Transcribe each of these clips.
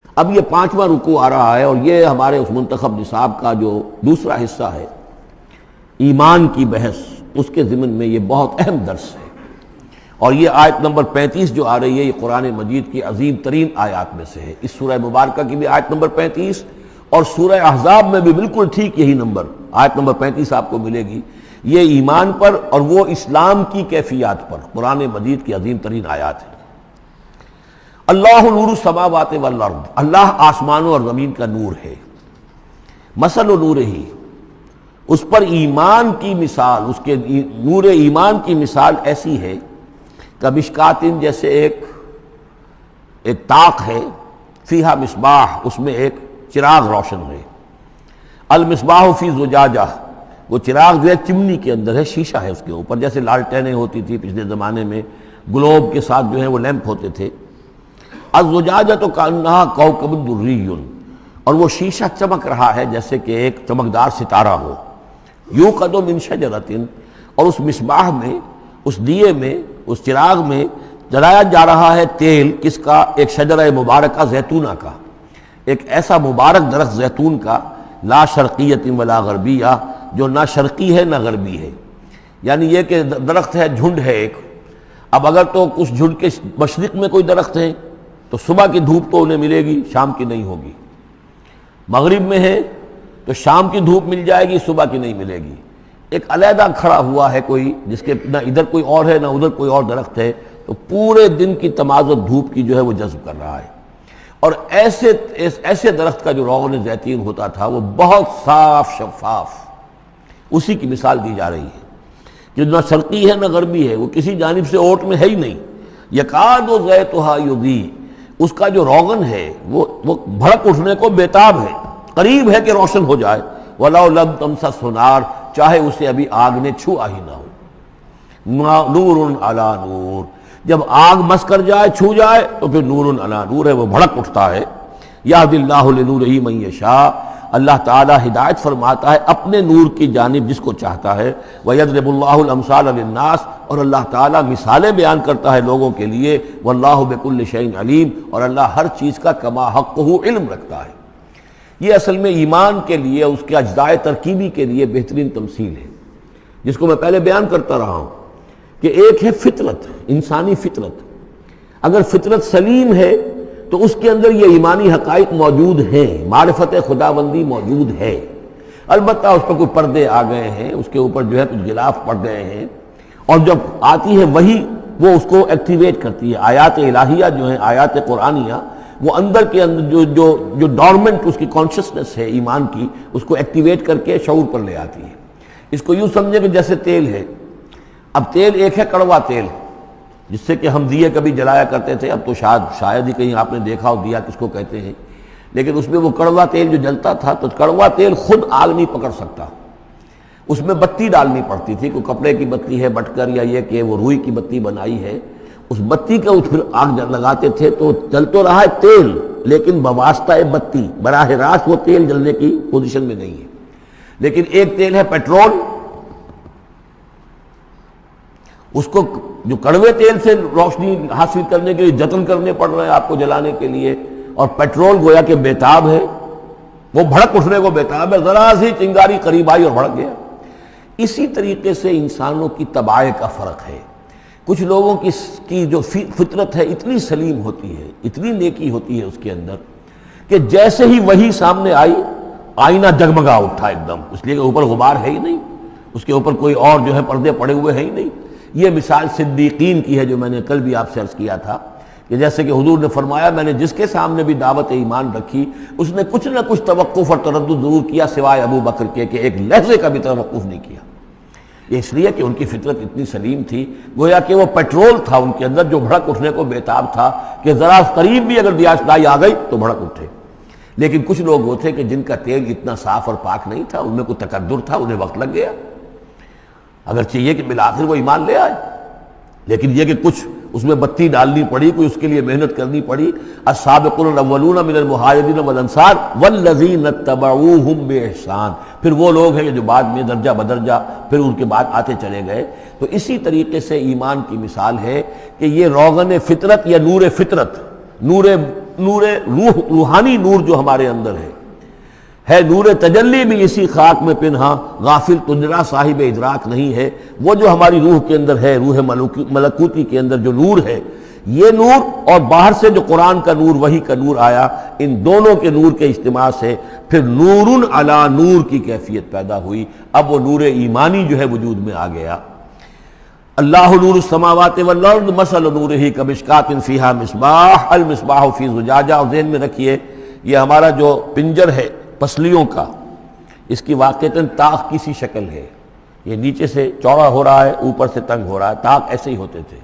اب یہ 5واں رکوع آ رہا ہے، اور یہ ہمارے اس منتخب نصاب کا جو دوسرا حصہ ہے، ایمان کی بحث، اس کے ضمن میں یہ بہت اہم درس ہے۔ اور یہ آیت نمبر 35 جو آ رہی ہے، یہ قرآن مجید کی عظیم ترین آیات میں سے ہے۔ اس سورہ مبارکہ کی بھی آیت نمبر 35 اور سورہ احزاب میں بھی بالکل ٹھیک یہی نمبر، آیت نمبر 35 آپ کو ملے گی۔ یہ ایمان پر اور وہ اسلام کی کیفیات پر قرآن مجید کی عظیم ترین آیات ہیں۔ اللہ نور السماوات والارض، اللہ آسمانوں اور زمین کا نور ہے۔ مثل نورہ، اس پر ایمان کی مثال، اس کے نور ایمان کی مثال ایسی ہے کمشکات، جیسے ایک طاق ہے، فیہا مصباح، اس میں ایک چراغ روشن ہے۔ المصباح فی زجاجہ، وہ چراغ جو ہے چمنی کے اندر ہے، شیشہ ہے اس کے اوپر، جیسے لالٹینیں ہوتی تھی پچھلے زمانے میں، گلوب کے ساتھ جو ہے وہ لیمپ ہوتے تھے۔ الزجاجہ تو کانہا کوکب دری، اور وہ شیشہ چمک رہا ہے جیسے کہ ایک چمکدار ستارہ ہو۔ یوقد من شجرۃ، اور اس مصباح میں، اس دیے میں، اس چراغ میں جلایا جا رہا ہے تیل، کس کا؟ ایک شجرہ مبارکہ زیتونہ کا، ایک ایسا مبارک درخت زیتون کا، لا شرقیۃ ولا غربیہ، جو نہ شرقی ہے نہ غربی ہے، یعنی یہ کہ درخت ہے، جھنڈ ہے ایک۔ اب اگر تو اس جھنڈ کے مشرق میں کوئی درخت ہے تو صبح کی دھوپ تو انہیں ملے گی، شام کی نہیں ہوگی۔ مغرب میں ہے تو شام کی دھوپ مل جائے گی، صبح کی نہیں ملے گی۔ ایک علیحدہ کھڑا ہوا ہے کوئی، جس کے نہ ادھر کوئی اور ہے نہ ادھر کوئی اور درخت ہے، تو پورے دن کی تمازت دھوپ کی جو ہے وہ جذب کر رہا ہے۔ اور ایسے درخت کا جو روغن زیتون ہوتا تھا وہ بہت صاف شفاف، اسی کی مثال دی جا رہی ہے کہ نہ شرقی ہے نہ غربی ہے، وہ کسی جانب سے اوٹ میں ہے ہی نہیں۔ یکاد زیتھا یضیء، اس کا جو روغن ہے وہ بھڑک اٹھنے کو بیتاب ہے، قریب ہے کہ روشن ہو جائے۔ وَلَوْ لَمْ تَمْسَسْهُ نَارٌ، چاہے اسے ابھی آگ نے چھوا ہی نہ ہو۔ نور علی نور، جب آگ مس کر جائے، چھو جائے، تو پھر نور علی نور ہے، وہ بھڑک اٹھتا ہے۔ یہدی اللہ لنورہ من یشاء، اللہ تعالی ہدایت فرماتا ہے اپنے نور کی جانب جس کو چاہتا ہے۔ وَيَضْرِبُ اللَّهُ الْأَمْثَالَ لِلنَّاسِ، اور اللہ تعالی مثالیں بیان کرتا ہے لوگوں کے لیے۔ وَاللَّهُ بِكُلِّ شَيْءٍ عَلِيمٌ، اور اللہ ہر چیز کا کما حقہ علم رکھتا ہے۔ یہ اصل میں ایمان کے لیے، اس کے اجزاء ترکیبی کے لیے بہترین تمثیل ہے، جس کو میں پہلے بیان کرتا رہا ہوں کہ ایک ہے فطرت، انسانی فطرت۔ اگر فطرت سلیم ہے تو اس کے اندر یہ ایمانی حقائق موجود ہیں، معرفت خداوندی موجود ہے۔ البتہ اس پر کوئی پردے آ گئے ہیں، اس کے اوپر جو ہے کچھ غلاف پڑ گئے ہیں، اور جب آتی ہے وہی، وہ اس کو ایکٹیویٹ کرتی ہے۔ آیات الہیہ جو ہیں، آیات قرآنیہ، وہ اندر کے اندر جو ڈورمنٹ اس کی کانشسنس ہے ایمان کی، اس کو ایکٹیویٹ کر کے شعور پر لے آتی ہے۔ اس کو یوں سمجھے کہ جیسے تیل ہے۔ اب تیل ایک ہے کڑوا تیل، جس سے کہ ہم دیے کبھی جلایا کرتے تھے، اب تو شاید ہی کہیں آپ نے دیکھا ہو دیا کس کو کہتے ہیں، لیکن اس میں وہ کڑوا تیل جو جلتا تھا، تو کڑوا تیل خود آگ نہیں پکڑ سکتا، اس میں بتی ڈالنی پڑتی تھی، کوئی کپڑے کی بتی ہے بٹکر، یا یہ کہ وہ روئی کی بتی بنائی ہے، اس بتی کا پھر آگ لگاتے تھے تو جل تو رہا ہے تیل، لیکن بواسطہ بتی، براہ راست وہ تیل جلنے کی پوزیشن میں نہیں ہے۔ لیکن ایک تیل ہے پیٹرول، اس کو جو کڑوے تیل سے روشنی حاصل کرنے کے لیے جتن کرنے پڑ رہے ہیں آپ کو جلانے کے لیے، اور پیٹرول گویا کہ بیتاب ہے، وہ بھڑک اٹھنے کو بیتاب ہے، ذرا سی چنگاری قریب آئی اور بھڑک گیا۔ اسی طریقے سے انسانوں کی طباع کا فرق ہے۔ کچھ لوگوں کی جو فطرت ہے اتنی سلیم ہوتی ہے، اتنی نیکی ہوتی ہے اس کے اندر، کہ جیسے ہی وہی سامنے آئی، آئینہ جگمگا اٹھا ایک دم، اس لیے کہ اوپر غبار ہے ہی نہیں، اس کے اوپر کوئی اور جو ہے پردے پڑے ہوئے ہیں ہی نہیں۔ یہ مثال صدیقین کی ہے، جو میں نے کل بھی آپ سے عرض کیا تھا کہ جیسے کہ حضور نے فرمایا، میں نے جس کے سامنے بھی دعوت ایمان رکھی، اس نے کچھ نہ کچھ توقف اور تردد ضرور کیا، سوائے ابو بکر کے، کہ ایک لحظے کا بھی توقف نہیں کیا۔ یہ اس لیے کہ ان کی فطرت اتنی سلیم تھی، گویا کہ وہ پیٹرول تھا ان کے اندر، جو بھڑک اٹھنے کو بیتاب تھا، کہ ذرا قریب بھی اگر دیاشدائی آ گئی تو بھڑک اٹھے۔ لیکن کچھ لوگ وہ تھے کہ جن کا تیل اتنا صاف اور پاک نہیں تھا، ان میں کوئی تکدر تھا، انہیں وقت لگ گیا، اگرچہ یہ کہ بالآخر وہ ایمان لے آئے، لیکن یہ کہ کچھ اس میں بتی ڈالنی پڑی، کوئی اس کے لیے محنت کرنی پڑی۔ السابقون الاولون من المہاجرین والانصار والذین اتبعوہم بإحسان، پھر وہ لوگ ہیں جو بعد میں درجہ بدرجہ پھر ان کے بعد آتے چلے گئے۔ تو اسی طریقے سے ایمان کی مثال ہے کہ یہ روغن فطرت یا نور فطرت، نور نور روحانی نور جو ہمارے اندر ہے نور تجلی بھی اسی خاک میں پنہاں، غافل تجرا صاحب ادراک نہیں ہے۔ وہ جو ہماری روح کے اندر ہے، روح ملکوتی کے اندر جو نور ہے، یہ نور اور باہر سے جو قرآن کا نور، وحی کا نور آیا، ان دونوں کے نور کے اجتماع سے پھر نور علی نور کی کیفیت پیدا ہوئی۔ اب وہ نور ایمانی جو ہے وجود میں آ گیا۔ اللہ نور السماوات والارض مثل نورہ کمشکاۃ فیہا مصباح المصباح فی زجاجہ۔ اور ذہن میں رکھیے یہ ہمارا جو پنجر ہے پسلیوں کا، اس کی واقعتاً طاق کی سی شکل ہے، یہ نیچے سے چوڑا ہو رہا ہے، اوپر سے تنگ ہو رہا ہے۔ طاق ایسے ہی ہوتے تھے۔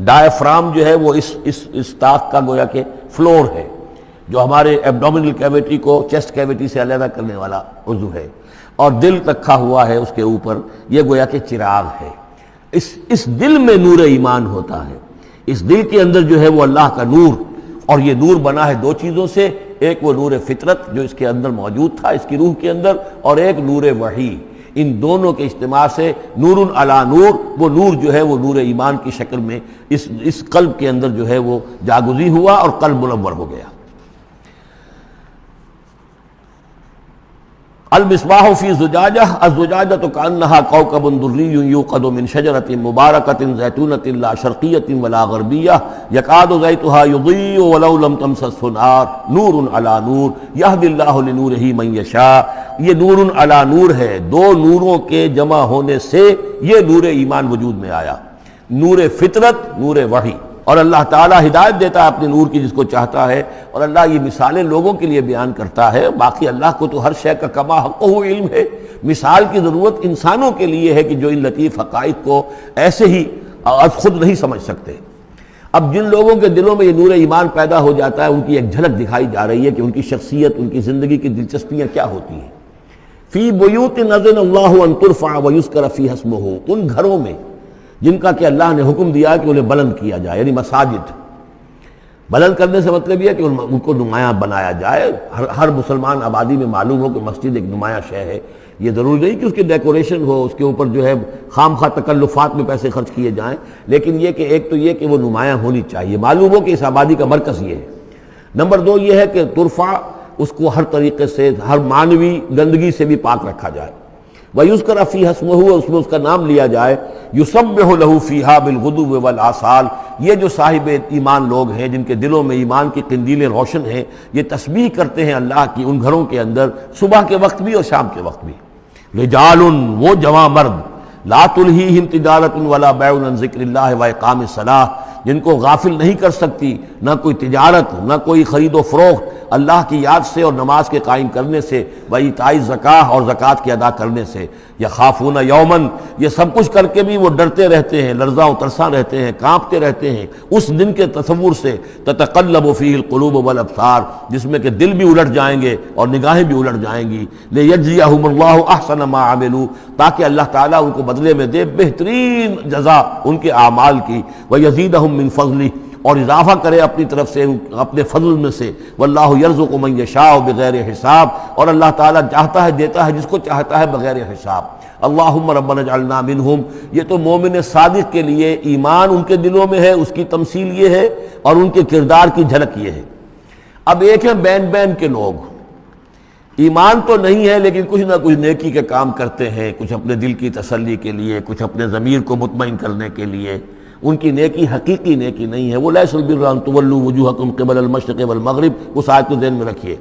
ڈائفرام جو ہے وہ اس طاق کا گویا کہ فلور ہے، جو ہمارے ایبڈومینل کیویٹی کو چیسٹ کیویٹی سے علیحدہ کرنے والا عضو ہے، اور دل رکھا ہوا ہے اس کے اوپر، یہ گویا کہ چراغ ہے۔ اس دل میں نور ایمان ہوتا ہے، اس دل کے اندر جو ہے وہ اللہ کا نور، اور یہ نور بنا ہے دو چیزوں سے، ایک وہ نور فطرت جو اس کے اندر موجود تھا، اس کی روح کے اندر، اور ایک نور وحی۔ ان دونوں کے اجتماع سے نور علی نور، وہ نور جو ہے وہ نور ایمان کی شکل میں اس قلب کے اندر جو ہے وہ جاگزی ہوا اور قلب منور ہو گیا۔ المصباح فی زجاجہ، الزجاجۃ کأنہا کوکب دری یوقد من شجرۃ مبارکۃ زیتونۃ لا شرقیۃ ولا غربیہ یکاد زیتها یضیء ولو لم تمسسہ نار نور علی نور یہدی اللہ لنورہ من یشاء۔ یہ نور علی نور ہے، دو نوروں کے جمع ہونے سے یہ نور ایمان وجود میں آیا، نور فطرت، نور وحی۔ اور اللہ تعالیٰ ہدایت دیتا ہے اپنے نور کی جس کو چاہتا ہے، اور اللہ یہ مثالیں لوگوں کے لیے بیان کرتا ہے۔ باقی اللہ کو تو ہر شے کا کما حقہ علم ہے، مثال کی ضرورت انسانوں کے لیے ہے کہ جو ان لطیف حقائق کو ایسے ہی خود نہیں سمجھ سکتے۔ اب جن لوگوں کے دلوں میں یہ نور ایمان پیدا ہو جاتا ہے، ان کی ایک جھلک دکھائی جا رہی ہے کہ ان کی شخصیت، ان کی زندگی کی دلچسپیاں کیا ہوتی ہیں۔ فی بیوت اذن اللہ ان ترفع ویذکر فیہا اسمہ، ان گھروں میں جن کا کہ اللہ نے حکم دیا کہ انہیں بلند کیا جائے، یعنی مساجد۔ بلند کرنے سے مطلب یہ ہے کہ ان کو نمایاں بنایا جائے۔ ہر مسلمان آبادی میں معلوم ہو کہ مسجد ایک نمایاں شے ہے، یہ ضروری نہیں کہ اس کی ڈیکوریشن ہو، اس کے اوپر جو ہے خام خواہ تکلفات میں پیسے خرچ کیے جائیں، لیکن یہ کہ ایک تو یہ کہ وہ نمایاں ہونی چاہیے، معلوم ہو کہ اس آبادی کا مرکز یہ ہے۔ نمبر دو یہ ہے کہ ترفع، اس کو ہر طریقے سے، ہر معنوی گندگی سے بھی پاک رکھا جائے۔ وَيُذْكَرَ فِيهَا اسْمُهُ، اس میں اس کا نام لیا جائے۔ يُسَبِّحُ لَهُ فِيهَا بِالْغُدُوِّ وَالْآصَالِ، یہ جو صاحب ایمان لوگ ہیں جن کے دلوں میں ایمان کی قندیلیں روشن ہیں، یہ تسبیح کرتے ہیں اللہ کی ان گھروں کے اندر، صبح کے وقت بھی اور شام کے وقت بھی۔ رجال، وہ جواں مرد، لا تلہیہم تجارت ولا بیع عن ذکر اللہ واقام الصلاۃ، جن کو غافل نہیں کر سکتی نہ کوئی تجارت، نہ کوئی خرید و فروخت اللہ کی یاد سے اور نماز کے قائم کرنے سے، وایتاء الزکاۃ اور زکوٰۃ کے ادا کرنے سے۔ یخافون یومن، یہ سب کچھ کر کے بھی وہ ڈرتے رہتے ہیں، لرزاں و ترساں رہتے ہیں، کانپتے رہتے ہیں اس دن کے تصور سے، تتقلب فیہ القلوب والابصار، جس میں کہ دل بھی الٹ جائیں گے اور نگاہیں بھی الٹ جائیں گی۔ لیجزیہم اللہ احسن ما عملوا، تاکہ اللہ تعالیٰ ان کو بدلے میں دے بہترین جزا ان کے اعمال کی، ویزیدہم من فضلہ، اور اضافہ کرے اپنی طرف سے اپنے فضل میں سے۔ واللہ یرزق من یشاء بغیر حساب، اور اللہ تعالیٰ چاہتا ہے دیتا ہے جس کو چاہتا ہے بغیر حساب۔ اللہم ربنا اجعلنا منہم، یہ تو مومن صادق کے لیے ایمان ان کے دلوں میں ہے، اس کی تمثیل یہ ہے، اور ان کے کردار کی جھلک یہ ہے۔ اب ایک ہے بین بین کے لوگ، ایمان تو نہیں ہے لیکن کچھ نہ کچھ نیکی کے کام کرتے ہیں، کچھ اپنے دل کی تسلی کے لیے، کچھ اپنے ضمیر کو مطمئن کرنے کے لیے۔ ان کی نیکی حقیقی نیکی نہیں ہے۔ وہ لیس البر ان تولوا وجوہکم قبل المشرق والمغرب، اس آیت کو ذہن میں رکھیے۔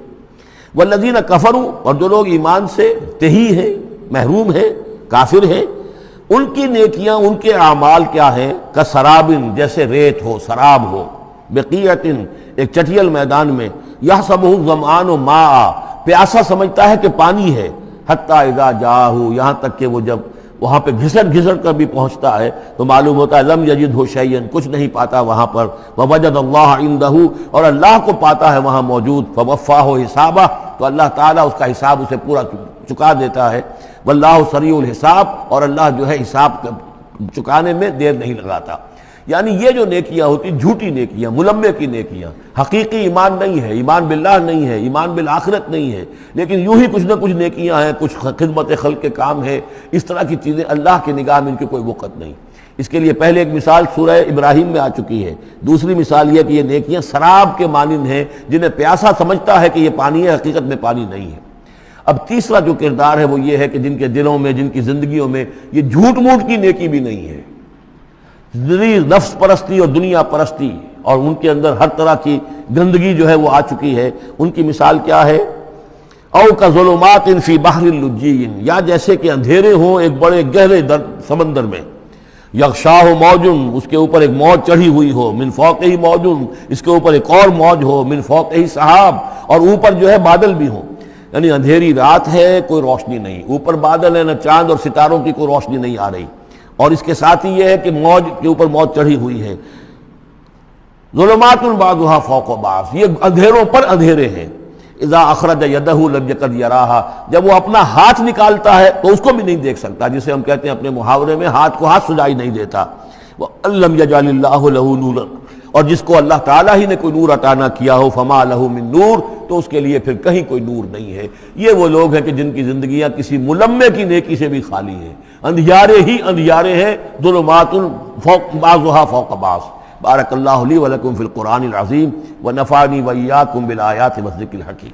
والذین کفروا، اور جو لوگ ایمان سے تہی ہیں، محروم ہیں، کافر ہیں، ان کی نیکیاں، ان کے اعمال کیا ہیں؟ کسراب، جیسے ریت ہو، سراب ہو، بقیعۃ، ایک چٹیل میدان میں، یحسبہ الظمآن ماء، پیاسا سمجھتا ہے کہ پانی ہے، حتی اذا جاءہ، یہاں تک کہ وہ جب وہاں پہ گھسٹ کر بھی پہنچتا ہے تو معلوم ہوتا ہے لم یجدہ شیئا، کچھ نہیں پاتا وہاں پر، ووجد اللہ عندہ، اور اللہ کو پاتا ہے وہاں موجود، فوفاہ حسابہ، تو اللہ تعالیٰ اس کا حساب اسے پورا چکا دیتا ہے۔ واللہ سریع الحساب، اور اللہ جو ہے حساب چکانے میں دیر نہیں لگاتا۔ یعنی یہ جو نیکیاں ہوتی، جھوٹی نیکیاں، ملمے کی نیکیاں، حقیقی ایمان نہیں ہے، ایمان باللہ نہیں ہے، ایمان بالآخرت نہیں ہے، لیکن یوں ہی کچھ نہ کچھ نیکیاں ہیں، کچھ خدمت خلق کے کام ہے، اس طرح کی چیزیں اللہ کی نگاہ میں ان کی کوئی وقت نہیں۔ اس کے لیے پہلے ایک مثال سورہ ابراہیم میں آ چکی ہے، دوسری مثال یہ کہ یہ نیکیاں سراب کے مانند ہیں جنہیں پیاسا سمجھتا ہے کہ یہ پانی ہے، حقیقت میں پانی نہیں ہے۔ اب تیسرا جو کردار ہے وہ یہ ہے کہ جن کے دلوں میں، جن کی زندگیوں میں یہ جھوٹ موٹ کی نیکی بھی نہیں ہے، نفس پرستی اور دنیا پرستی، اور ان کے اندر ہر طرح کی گندگی جو ہے وہ آ چکی ہے، ان کی مثال کیا ہے؟ او کا ظلمات فی بحر اللجی، یا جیسے کہ اندھیرے ہوں ایک بڑے گہرے سمندر میں، یغشاہ موجن، اس کے اوپر ایک موج چڑھی ہوئی ہو، من فوقہ موجن، اس کے اوپر ایک اور موج ہو، من فوقہ سحاب، اور اوپر جو ہے بادل بھی ہوں، یعنی اندھیری رات ہے، کوئی روشنی نہیں، اوپر بادل ہے، نہ چاند اور ستاروں کی کوئی روشنی نہیں آ رہی، اور اس کے ساتھ ہی یہ ہے کہ موج کے اوپر موج چڑھی ہوئی ہے۔ ظلمات بعضها فوق بعض، یہ اندھیروں پر اندھیرے ہیں۔ اذا اخرج یدہ لم یکد یراہا، جب وہ اپنا ہاتھ نکالتا ہے تو اس کو بھی نہیں دیکھ سکتا، جسے ہم کہتے ہیں اپنے محاورے میں ہاتھ کو ہاتھ سجائی نہیں دیتا۔ وَأَلَّمْ يَجْعَلِ اللَّهُ لَهُ نُورًا، اور جس کو اللہ تعالیٰ ہی نے کوئی نور عطا نہ کیا ہو، فما لہ من نور، تو اس کے لیے پھر کہیں کوئی نور نہیں ہے۔ یہ وہ لوگ ہیں کہ جن کی زندگیاں کسی ملمے کی نیکی سے بھی خالی ہیں، اندھیارے ہی اندھیارے ہیں، ظلمات فوق بعضها فوق بعض۔ بارک اللہ لی ولکم فی القرآن العظیم ونفعنی وإیاکم بالآیات والذکر الحکیم۔